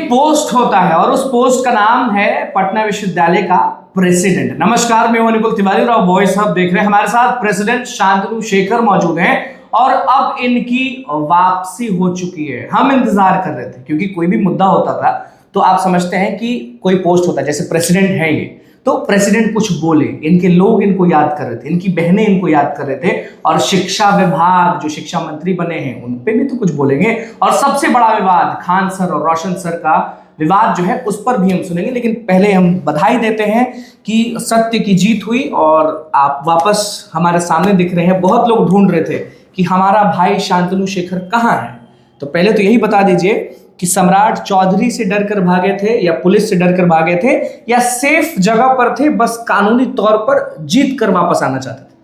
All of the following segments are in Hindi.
एक पोस्ट होता है और उस पोस्ट का नाम है पटना विश्वविद्यालय का प्रेसिडेंट। नमस्कार, मैं हूं निकुल तिवारी और आप वॉइस हब देख रहे हैं। हमारे साथ प्रेसिडेंट शांतनु शेखर मौजूद हैं और अब इनकी वापसी हो चुकी है। हम इंतजार कर रहे थे क्योंकि कोई भी मुद्दा होता था तो आप समझते हैं कि कोई पोस्ट होता है, जैसे प्रेसिडेंट है ये, तो प्रेसिडेंट कुछ बोले, इनके लोग इनको याद कर रहे थे, इनकी बहनें इनको याद कर रहे थे और शिक्षा विभाग जो शिक्षा मंत्री बने हैं उन पे भी तो कुछ बोलेंगे। और सबसे बड़ा विवाद खान सर और रोशन सर का विवाद जो है उस पर भी हम सुनेंगे। लेकिन पहले हम बधाई देते हैं कि सत्य की जीत हुई और आप वापस हमारे सामने दिख रहे हैं। बहुत लोग ढूंढ रहे थे कि हमारा भाई शांतनु शेखर कहाँ है, तो पहले तो यही बता दीजिए कि सम्राट चौधरी से डरकर भागे थे या पुलिस से डरकर भागे थे या सेफ जगह पर थे, बस कानूनी तौर पर जीत कर वापस आना चाहते थे?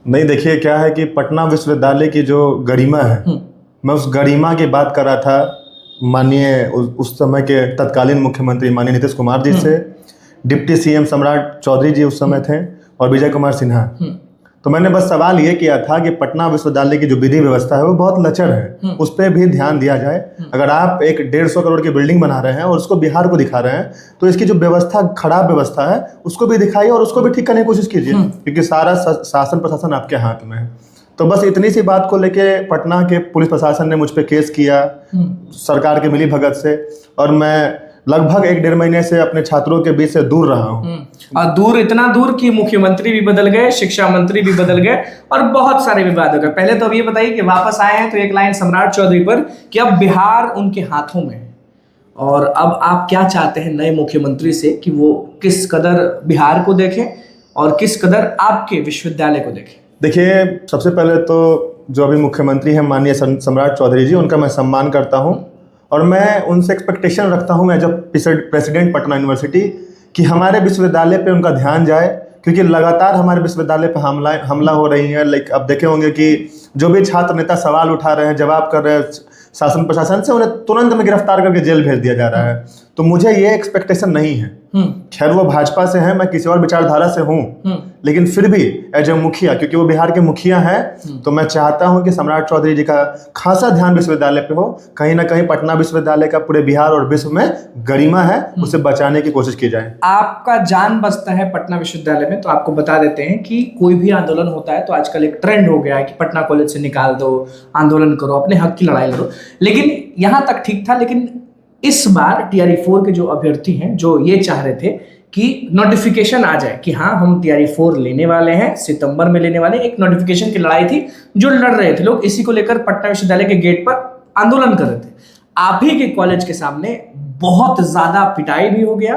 नहीं, देखिए क्या है कि पटना विश्वविद्यालय की जो गरिमा है, मैं उस गरिमा की बात कर रहा था माननीय उस समय के तत्कालीन मुख्यमंत्री माननीय नीतीश कुमार जी से। डिप्टी सीएम सम्राट चौधरी जी उस समय थे और विजय कुमार सिन्हा। तो मैंने बस सवाल ये किया था कि पटना विश्वविद्यालय की जो विधि व्यवस्था है वो बहुत लचर है, उस पर भी ध्यान दिया जाए। अगर आप एक 150 करोड़ की बिल्डिंग बना रहे हैं और उसको बिहार को दिखा रहे हैं तो इसकी जो व्यवस्था खराब व्यवस्था है उसको भी दिखाइए और उसको भी ठीक करने की कोशिश कीजिए, क्योंकि सारा शासन प्रशासन आपके हाथ में है। तो बस इतनी सी बात को लेके पटना के पुलिस प्रशासन ने मुझ पर केस किया सरकार के मिली भगत से, और मैं लगभग 1-1.5 महीने से अपने छात्रों के बीच से दूर रहा हूँ। और दूर, इतना दूर कि मुख्यमंत्री भी बदल गए, शिक्षा मंत्री भी बदल गए और बहुत सारे विवाद हो गए। पहले तो अब ये बताइए कि वापस आए हैं तो एक लाइन सम्राट चौधरी पर कि अब बिहार उनके हाथों में है, और अब आप क्या चाहते हैं नए मुख्यमंत्री से कि वो किस कदर बिहार को देखें और किस कदर आपके विश्वविद्यालय को देखें? देखिए, सबसे पहले तो जो अभी मुख्यमंत्री हैं माननीय सम्राट चौधरी जी, उनका मैं सम्मान करता हूँ और मैं उनसे एक्सपेक्टेशन रखता हूँ as a president Patna university कि हमारे विश्वविद्यालय पे उनका ध्यान जाए, क्योंकि लगातार हमारे विश्वविद्यालय पे हमला हो रही है। लाइक अब देखे होंगे कि जो भी छात्र नेता सवाल उठा रहे हैं, जवाब कर रहे हैं शासन प्रशासन से, उन्हें तुरंत में गिरफ्तार करके जेल भेज दिया जा रहा है। तो मुझे ये एक्सपेक्टेशन नहीं है। खैर वो भाजपा से हैं, मैं किसी और विचारधारा से हूँ, लेकिन फिर भी एज ए मुखिया, क्योंकि वो बिहार के मुखिया हैं, तो मैं चाहता हूँ कि सम्राट चौधरी जी का खासा ध्यान विश्वविद्यालय पे हो। कहीं ना कहीं पटना विश्वविद्यालय का पूरे बिहार और विश्व में गरिमा है, उसे बचाने की कोशिश की जाए। आपका जान बसता है पटना विश्वविद्यालय में, तो आपको बता देते हैं कि कोई भी आंदोलन होता है तो आजकल एक ट्रेंड हो गया है कि पटना कॉलेज से निकाल दो, आंदोलन करो, अपने हक की लड़ाई लड़ो। लेकिन यहाँ तक ठीक था, लेकिन इस बार TRE 4 के जो अभ्यर्थी हैं जो ये चाह रहे थे कि नोटिफिकेशन आ जाए कि हाँ हम TRE 4 लेने वाले हैं, सितंबर में लेने वाले, एक नोटिफिकेशन की लड़ाई थी जो लड़ रहे थे लोग। इसी को लेकर पटना विश्वविद्यालय के गेट पर आंदोलन कर रहे थे। आप ही के कॉलेज के सामने बहुत ज्यादा पिटाई भी हो गया,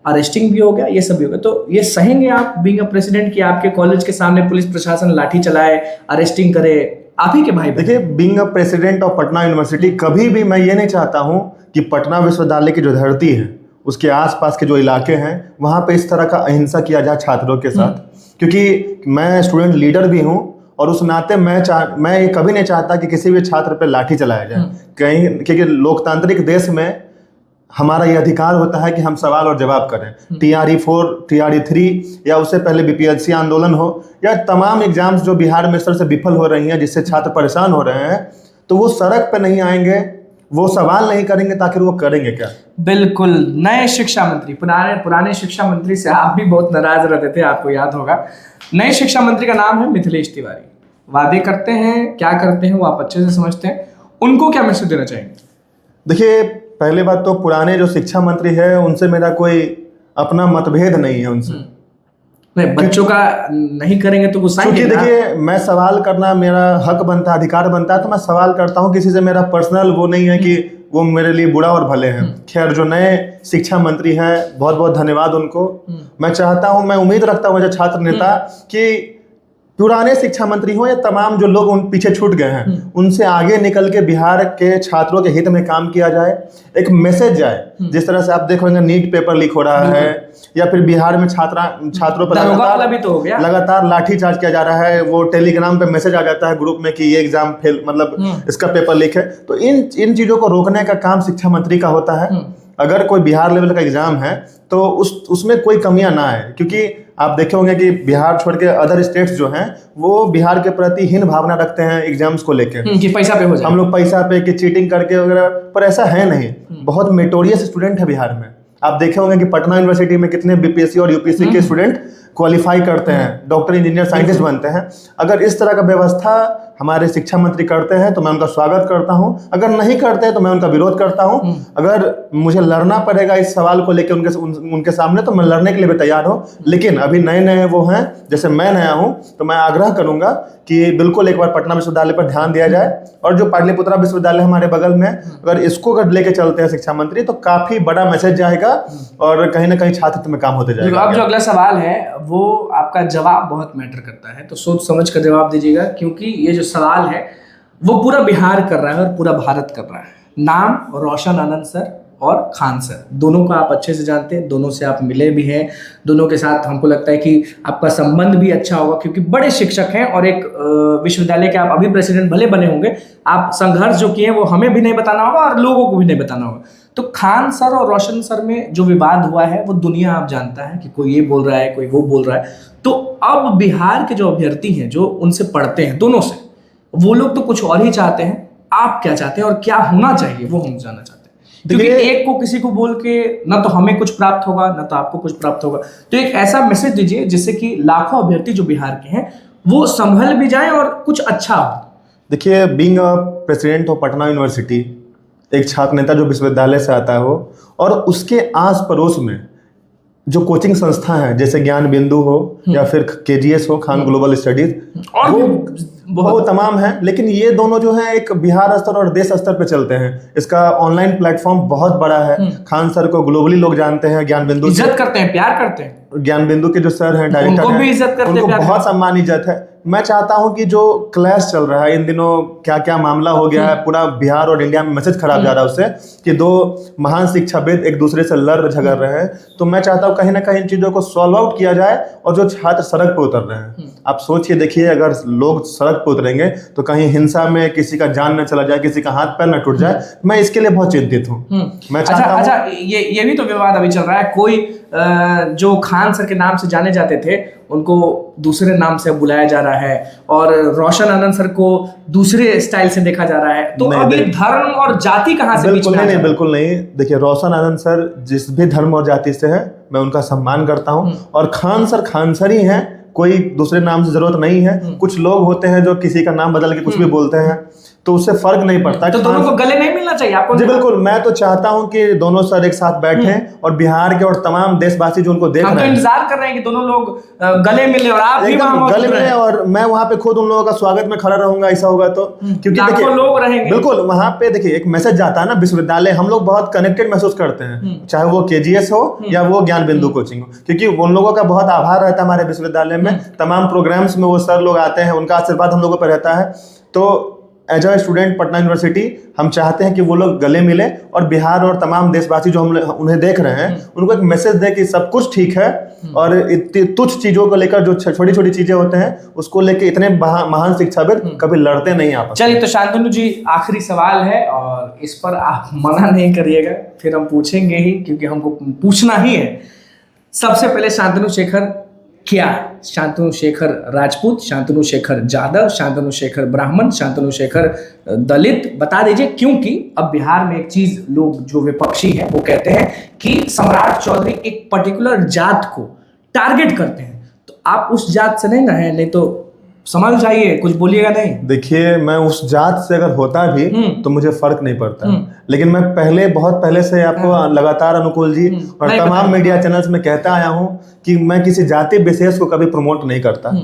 अरेस्टिंग भी हो गया, ये सब भी हो गया। तो ये सहेंगे आप बीइंग अ प्रेसिडेंट कि आपके कॉलेज के सामने पुलिस प्रशासन लाठी चलाए, अरेस्टिंग करे आप ही के भाई? देखिए, being a president of Patna university, कभी भी मैं ये नहीं चाहता हूँ कि पटना विश्वविद्यालय की जो धरती है उसके आसपास के जो इलाके हैं वहाँ पे इस तरह का अहिंसा किया जाए छात्रों के साथ, क्योंकि मैं स्टूडेंट लीडर भी हूँ और उस नाते मैं ये कभी नहीं चाहता कि किसी भी छात्र पे लाठी चलाया जाए। कहीं, क्योंकि लोकतांत्रिक देश में हमारा ये अधिकार होता है कि हम सवाल और जवाब करें। TRE 4, TRE 3 या उससे पहले BPSC आंदोलन हो या तमाम एग्जाम्स जो बिहार में सर से विफल हो रही हैं, जिससे छात्र परेशान हो रहे हैं, तो वो सड़क पे नहीं आएंगे, वो सवाल नहीं करेंगे, ताकि वो करेंगे क्या? बिल्कुल। नए शिक्षा मंत्री, पुराने शिक्षा मंत्री से आप भी बहुत नाराज रहते थे, आपको याद होगा। नए शिक्षा मंत्री का नाम है मिथिलेश तिवारी। वादे करते हैं, क्या करते हैं वो आप अच्छे से समझते हैं। उनको क्या मैसेज देना चाहेंगे? देखिए, पहली बात तो पुराने जो शिक्षा मंत्री है उनसे मेरा कोई अपना मतभेद नहीं है उनसे। नहीं, बच्चों का नहीं करेंगे तो गुस्सा क्योंकि देखिए, मैं सवाल करना मेरा हक बनता है, अधिकार बनता है, तो मैं सवाल करता हूँ। किसी से मेरा पर्सनल वो नहीं है कि वो मेरे लिए बुरा और भले हैं। खैर, जो नए शिक्षा मंत्री हैं बहुत बहुत धन्यवाद उनको। मैं चाहता हूँ, मैं उम्मीद रखता हूँ जो छात्र नेता कि पुराने शिक्षा मंत्री हो या तमाम जो लोग उन पीछे छूट गए हैं, उनसे आगे निकल के बिहार के छात्रों के हित में काम किया जाए, एक मैसेज जाए। जिस तरह से आप देखोगे नीट पेपर लीक हो रहा है या फिर बिहार में छात्रों पर लगातार लाठीचार्ज किया जा रहा है, वो टेलीग्राम पे मैसेज आ जाता है ग्रुप में कि ये एग्जाम फेल, मतलब इसका पेपर लीक है। तो इन चीजों को रोकने का काम शिक्षा मंत्री का होता है। अगर कोई बिहार लेवल का एग्जाम है तो उसमें कोई कमियां ना आए, क्योंकि आप देखे होंगे कि बिहार छोड़ के अदर स्टेट्स जो हैं वो बिहार के प्रति हीन भावना रखते हैं एग्जाम्स को लेकर, कि पैसा पे हो जाए, हम लोग पैसा पे कि चीटिंग करके वगैरह, पर ऐसा है नहीं। बहुत मेटोरियस स्टूडेंट है बिहार में। आप देखे होंगे कि पटना यूनिवर्सिटी में कितने बीपीएससी और यूपीएससी के स्टूडेंट क्वालिफाई करते हैं, डॉक्टर, इंजीनियर, साइंटिस्ट बनते हैं। अगर इस तरह का व्यवस्था हमारे शिक्षा मंत्री करते हैं तो मैं उनका स्वागत करता हूं, अगर नहीं करते हैं तो मैं उनका विरोध करता हूं। अगर मुझे लड़ना पड़ेगा इस सवाल को लेकर उनके सामने तो मैं लड़ने के लिए भी तैयार हूं। लेकिन अभी नए नए वो हैं, जैसे मैं नया हूं, तो मैं आग्रह करूंगा कि बिल्कुल एक बार पटना विश्वविद्यालय पर ध्यान दिया जाए। और जो पाटलिपुत्रा विश्वविद्यालय हमारे बगल में, अगर इसको अगर लेके चलते हैं शिक्षा मंत्री तो काफी बड़ा मैसेज जाएगा और कहीं ना कहीं छात्र में काम होते जाएगा। अब जो अगला सवाल है वो आपका जवाब बहुत मैटर करता है, तो सोच समझ कर जवाब दीजिएगा, क्योंकि ये जो सवाल है वो पूरा बिहार कर रहा है और पूरा भारत कर रहा है। नाम रोशन आनंद सर और खान सर, दोनों को आप अच्छे से जानते हैं, दोनों से आप मिले भी हैं, दोनों के साथ हमको लगता है कि आपका संबंध भी अच्छा होगा, क्योंकि बड़े शिक्षक हैं और एक विश्वविद्यालय के आप अभी प्रेसिडेंट भले बने होंगे, आप संघर्ष जो किए वो हमें भी नहीं बताना होगा और लोगों को भी नहीं बताना होगा। तो खान सर और रोशन सर में जो विवाद हुआ है वो दुनिया आप जानता है कि कोई ये बोल रहा है, कोई वो बोल रहा है। तो अब बिहार के जो अभ्यर्थी हैं, जो उनसे पढ़ते हैं दोनों से, वो लोग तो कुछ और ही चाहते हैं। आप क्या चाहते हैं और क्या होना चाहिए वो हम जानना चाहते हैं, क्योंकि एक को किसी को बोल के ना तो हमें कुछ प्राप्त होगा ना तो आपको कुछ प्राप्त होगा। तो एक ऐसा मैसेज दीजिए जिससे कि लाखों अभ्यर्थी जो बिहार के हैं वो संभल भी जाएं और कुछ अच्छा हो। देखिए, being a president of Patna university, एक छात्र नेता जो विश्वविद्यालय से आता हो और उसके आस पड़ोस में जो कोचिंग संस्था है, जैसे ज्ञान बिंदु हो या फिर केजीएस हो, खान ग्लोबल स्टडीज, और वो तमाम है। लेकिन ये दोनों जो है एक बिहार स्तर और देश स्तर पे चलते हैं। इसका ऑनलाइन प्लेटफॉर्म बहुत बड़ा है। खान सर को ग्लोबली लोग जानते हैं, ज्ञान बिंदु इज्जत करते हैं, प्यार करते हैं। ज्ञान बिंदु के जो सर हैं, डायरेक्टर उनको भी इज्जत करते हैं, उनको बहुत सम्मान इज्जत है। मैं चाहता हूं कि जो क्लैश चल रहा है इन दिनों, क्या क्या मामला हो गया है, पूरा बिहार और इंडिया में मैसेज खराब जा रहा है उससे, कि दो महान शिक्षाविद एक दूसरे से लड़ झगड़ रहे हैं। तो मैं चाहता हूं कहीं ना कहीं इन चीजों को सॉल्व आउट किया जाए और जो छात्र सड़क पर उतर रहे हैं, आप सोचिए, देखिए, अगर लोग सड़क पर उतरेंगे तो कहीं हिंसा में किसी का जान न चला जाए, किसी का हाथ पैर न टूट जाए। मैं इसके लिए बहुत चिंतित हूँ। मैं चाहता हूं। अच्छा, ये भी तो विवाद अभी चल रहा है। कोई जो खान सर के नाम से जाने जाते थे उनको दूसरे नाम से बुलाया जा रहा है और रोशन आनंद सर को दूसरे स्टाइल से देखा जा रहा है। तो अब ये धर्म और जाति कहाँ से बीच में? नहीं, बिल्कुल नहीं। देखिए, रोशन आनंद सर जिस भी धर्म और जाति से है, मैं उनका सम्मान करता हूँ। और खान सर ही हैं, कोई दूसरे नाम से जरूरत नहीं है। कुछ लोग होते हैं जो किसी का नाम बदल के कुछ भी बोलते हैं, तो उससे फर्क नहीं पड़ता। तो दोनों को गले नहीं मिलना चाहिए आपको? जी बिल्कुल, मैं तो चाहता हूं कि दोनों सर एक साथ बैठें और बिहार के और तमाम देशवासी जो उनको देख रहे हैं, हम तो इंतजार कर रहे हैं कि दोनों लोग गले मिले और आप भी वहां गले मिले, और मैं वहां पे खुद उन लोगों का स्वागत में खड़ा रहूंगा, ऐसा होगा तो। क्योंकि देखिए, लोग रहेंगे बिल्कुल वहां पे, देखिए, एक मैसेज जाता है ना विश्वविद्यालय, हम लोग बहुत कनेक्टेड महसूस करते हैं, चाहे वो केजीएस हो या वो ज्ञान बिंदु कोचिंग हो, क्योंकि उन लोगों का बहुत आभार रहता है हमारे विश्वविद्यालय में। तमाम प्रोग्राम्स में वो सर लोग आते हैं, उनका आशीर्वाद हम लोगों पर रहता है। तो as a student Patna university हम चाहते हैं कि वो लोग गले मिले और बिहार और तमाम देशवासी जो हम उन्हें देख रहे हैं उनको एक मैसेज दे कि सब कुछ ठीक है और इतनी तुच्छ चीजों को लेकर, जो छोटी छोटी चीजें होते हैं उसको लेकर इतने महान शिक्षाविद कभी लड़ते नहीं आपस में। चलिए, तो शांतनु जी, आखिरी सवाल है और इस पर आप मना नहीं करिएगा, फिर हम पूछेंगे ही, क्योंकि हमको पूछना ही है। सबसे पहले शांतनु शेखर क्या? शांतनु शेखर राजपूत, शांतनु शेखर यादव, शांतनु शेखर ब्राह्मण, शांतनु शेखर दलित, बता दीजिए। क्योंकि अब बिहार में एक चीज लोग जो विपक्षी है वो कहते हैं कि सम्राट चौधरी एक पर्टिकुलर जात को टारगेट करते हैं, तो आप उस जात से नहीं ना है, नहीं तो समझ जाइए, कुछ बोलिएगा नहीं। देखिए, मैं उस जात से अगर होता भी तो मुझे फर्क नहीं पड़ता, लेकिन मैं बहुत पहले से आपको लगातार अनुकूल जी और तमाम मीडिया चैनल्स में कहता आया हूं कि मैं किसी जाति विशेष को कभी प्रमोट नहीं करता।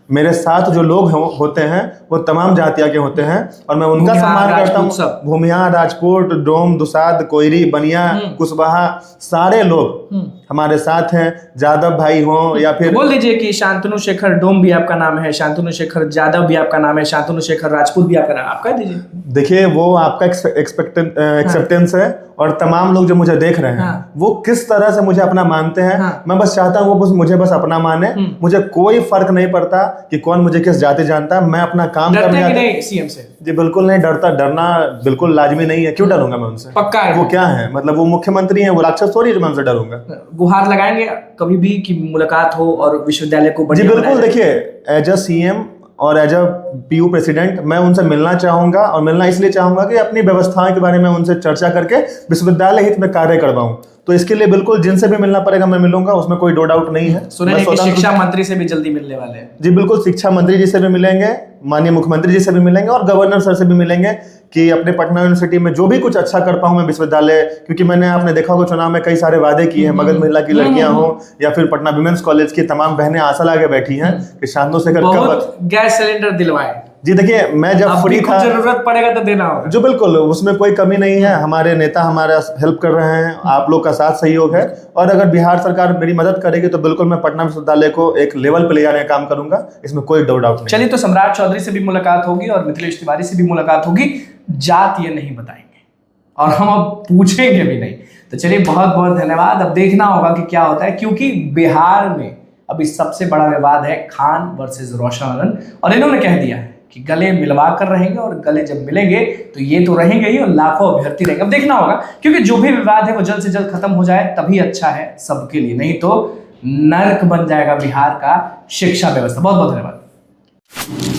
मेरे साथ जो लोग होते हैं वो तमाम जातियां के होते हैं और मैं उनका सम्मान करता हूँ। भूमिहार, राजपूत, डोम, दुसाद, कोयरी, बनिया, कुशवाहा, सारे लोग हमारे साथ हैं। यादव भाई हो या फिर बोल दीजिए कि शांतनु शेखर डोम भी आपका नाम है, शांतनु शेखर यादव भी आपका नाम है, शांतनु शेखर राजपूत भी आपका नाम, आप कह दीजिए। देखिए, वो आपका एक्सेप्टेंस है और तमाम लोग जो मुझे देख रहे हैं वो किस तरह से मुझे अपना मानते हैं। मैं बस चाहता हूँ वो मुझे बस अपना माने। मुझे कोई फर्क नहीं पड़ता कि कौन मुझे किस जाति जानता है। मैं अपना काम करने आता हूं। सीएम से जी बिल्कुल नहीं डरता, डरना बिल्कुल लाजमी नहीं है। क्यों डरूंगा मैं उनसे? पक्का है। वो क्या है, मतलब वो मुख्यमंत्री हैं, वो राक्षस थोड़ी है जो मैं उनसे डरूंगा। गुहार लगाएंगे कभी भी कि मुलाकात हो और विश्वविद्यालय को जी बढ़िया बिल्कुल, बनाया जाए? देखिए एज अ सीएम और एज अ पीयू प्रेसिडेंट मैं उनसे मिलना चाहूंगा, और मिलना इसलिए चाहूंगा कि अपनी व्यवस्थाओं के बारे में उनसे चर्चा करके विश्वविद्यालय हित में कार्य करवाऊं। तो इसके लिए बिल्कुल जिनसे भी मिलना पड़ेगा मैं मिलूंगा, उसमें कोई दो डाउट नहीं है। सुने मैं हैं कि स्वतंत्र- शिक्षा मंत्री से भी जल्दी मिलने वाले हैं। जी बिल्कुल, शिक्षा मंत्री जी से भी मिलेंगे, माननीय मुख्यमंत्री जी से भी मिलेंगे और गवर्नर सर से भी मिलेंगे कि अपने पटना यूनिवर्सिटी में जो भी कुछ अच्छा कर पाऊं मैं विश्वविद्यालय, क्योंकि मैंने आपने देखा होगा चुनाव में कई सारे वादे किए हैं, मगध महिला की लड़कियां हो या फिर पटना विमेंस कॉलेज की तमाम बहनें आशा लागे बैठी हैं कि शांतनु शेखर कब। बहुत गैस सिलेंडर दिलवाए, जी देखिए, मैं जब अब फ्री भी कुछ था, जरूरत पड़ेगा तो देना होगा। जो बिल्कुल उसमें कोई कमी नहीं है, हमारे नेता हमारा हेल्प कर रहे हैं, आप लोग का साथ सहयोग है, और अगर बिहार सरकार मेरी मदद करेगी तो बिल्कुल मैं पटना विश्वविद्यालय को एक लेवल पे ले जाने का काम करूंगा, इसमें कोई डाउट नहीं। चलिए, तो सम्राट चौधरी से भी मुलाकात होगी और मिथिलेश तिवारी से भी मुलाकात होगी, जात ये नहीं बताएंगे और हम अब पूछेंगे भी नहीं। तो चलिए, बहुत बहुत धन्यवाद। अब देखना होगा कि क्या होता है, क्योंकि बिहार में अभी सबसे बड़ा विवाद है खान वर्सेस रोशन आनंद, और इन्होंने कह दिया है कि गले मिलवा कर रहेंगे, और गले जब मिलेंगे तो ये तो रहेंगे ही और लाखों अभ्यर्थी रहेंगे। अब देखना होगा, क्योंकि जो भी विवाद है वो जल्द से जल्द खत्म हो जाए तभी अच्छा है सबके लिए, नहीं तो नर्क बन जाएगा बिहार का शिक्षा व्यवस्था। बहुत बहुत धन्यवाद।